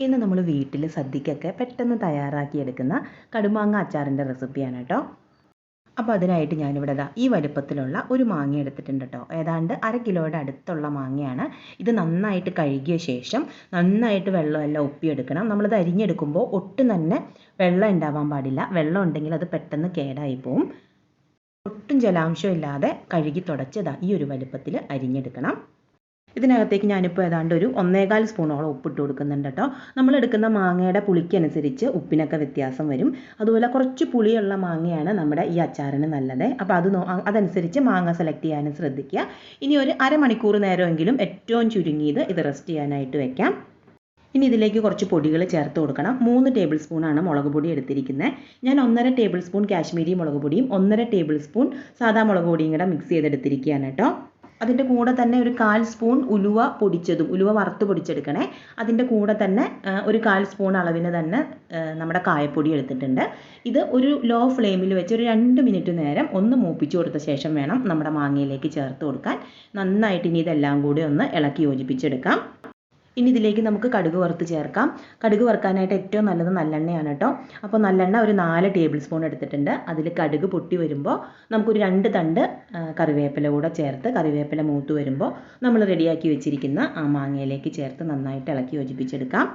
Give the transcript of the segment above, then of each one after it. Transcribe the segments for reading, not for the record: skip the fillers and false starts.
ഇന്ന് നമ്മൾ വീട്ടിൽ സദ്യക്കൊക്കെ പെട്ടെന്ന് തയ്യാറാക്കിയെടുക്കുന്ന കടുമാങ്ങ അച്ചാറിൻ്റെ റെസിപ്പിയാണ് കേട്ടോ. അപ്പോൾ അതിനായിട്ട് ഞാനിവിടെ ഈ വലുപ്പത്തിലുള്ള ഒരു മാങ്ങ എടുത്തിട്ടുണ്ട് കേട്ടോ. ഏതാണ്ട് 1/2 കിലോയുടെ അടുത്തുള്ള മാങ്ങയാണ്. ഇത് നന്നായിട്ട് കഴുകിയ ശേഷം നന്നായിട്ട് വെള്ളമെല്ലാം ഒപ്പിയെടുക്കണം. നമ്മളിത് അരിഞ്ഞെടുക്കുമ്പോൾ ഒട്ടും തന്നെ വെള്ളം ഉണ്ടാവാൻ പാടില്ല. വെള്ളം ഉണ്ടെങ്കിൽ അത് പെട്ടെന്ന് കേടായി പോവും. ഒട്ടും ജലാംശം ഇല്ലാതെ കഴുകി തുടച്ച് ഈ ഒരു വലുപ്പത്തിൽ അരിഞ്ഞെടുക്കണം. ഇതിനകത്തേക്ക് ഞാനിപ്പോൾ ഏതാണ്ട് ഒരു 1.25 സ്പൂണോളം ഉപ്പിട്ട് കൊടുക്കുന്നുണ്ട് കേട്ടോ. നമ്മളെടുക്കുന്ന മാങ്ങയുടെ പുളിക്കനുസരിച്ച് ഉപ്പിനൊക്കെ വ്യത്യാസം വരും. അതുപോലെ കുറച്ച് പുളിയുള്ള മാങ്ങയാണ് നമ്മുടെ ഈ അച്ചാറിന് നല്ലത്. അപ്പോൾ അതനുസരിച്ച് മാങ്ങ സെലക്ട് ചെയ്യാനും ശ്രദ്ധിക്കുക. ഇനി ഒരു അരമണിക്കൂർ നേരമെങ്കിലും ഏറ്റവും ചുരുങ്ങിയത് ഇത് റെസ്റ്റ് ചെയ്യാനായിട്ട് വെക്കാം. ഇനി ഇതിലേക്ക് കുറച്ച് പൊടികൾ ചേർത്ത് കൊടുക്കണം. 3 ടേബിൾ സ്പൂണാണ് മുളക് പൊടി എടുത്തിരിക്കുന്നത്. ഞാൻ 1.5 ടേബിൾ സ്പൂൺ കാശ്മീരി മുളക് പൊടിയും 1.5 ടേബിൾ സ്പൂൺ സാദാ മുളക് പൊടിയും കൂടെ മിക്സ് ചെയ്തെടുത്തിരിക്കുകയാണ് കേട്ടോ. അതിൻ്റെ കൂടെ തന്നെ ഒരു 1/4 സ്പൂൺ ഉലുവ വറുത്ത് പൊടിച്ചെടുക്കണേ. അതിൻ്റെ കൂടെ തന്നെ ഒരു 1/4 സ്പൂൺ അളവിന് തന്നെ നമ്മുടെ കായപ്പൊടി എടുത്തിട്ടുണ്ട്. ഇത് ഒരു ലോ ഫ്ലെയിമിൽ വെച്ച് ഒരു 2 മിനിറ്റ് നേരം ഒന്ന് മൂപ്പിച്ച് കൊടുത്ത ശേഷം വേണം നമ്മുടെ മാങ്ങയിലേക്ക് ചേർത്ത് കൊടുക്കാൻ. നന്നായിട്ട് ഇനി ഇതെല്ലാം കൂടി ഒന്ന് ഇളക്കി യോജിപ്പിച്ചെടുക്കാം. ഇനി ഇതിലേക്ക് നമുക്ക് കടുക് വറുത്ത് ചേർക്കാം. കടുക് വറുക്കാനായിട്ട് ഏറ്റവും നല്ലത് നല്ലെണ്ണയാണ് കേട്ടോ. അപ്പോൾ നല്ലെണ്ണ ഒരു 4 ടേബിൾ സ്പൂൺ എടുത്തിട്ടുണ്ട്. അതിൽ കടുക് പൊട്ടി വരുമ്പോൾ നമുക്കൊരു 2 തണ്ട് കറിവേപ്പില കൂടെ ചേർത്ത് കറിവേപ്പില മൂത്ത് വരുമ്പോൾ നമ്മൾ റെഡിയാക്കി വെച്ചിരിക്കുന്ന ആ മാങ്ങയിലേക്ക് ചേർത്ത് നന്നായിട്ട് ഇളക്കി യോജിപ്പിച്ചെടുക്കാം.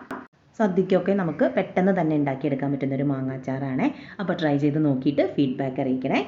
സദ്യക്കൊക്കെ നമുക്ക് പെട്ടെന്ന് തന്നെ ഉണ്ടാക്കിയെടുക്കാൻ പറ്റുന്നൊരു മാങ്ങാച്ചാറാണ്. അപ്പോൾ ട്രൈ ചെയ്ത് നോക്കിയിട്ട് ഫീഡ്ബാക്ക് അറിയിക്കണേ.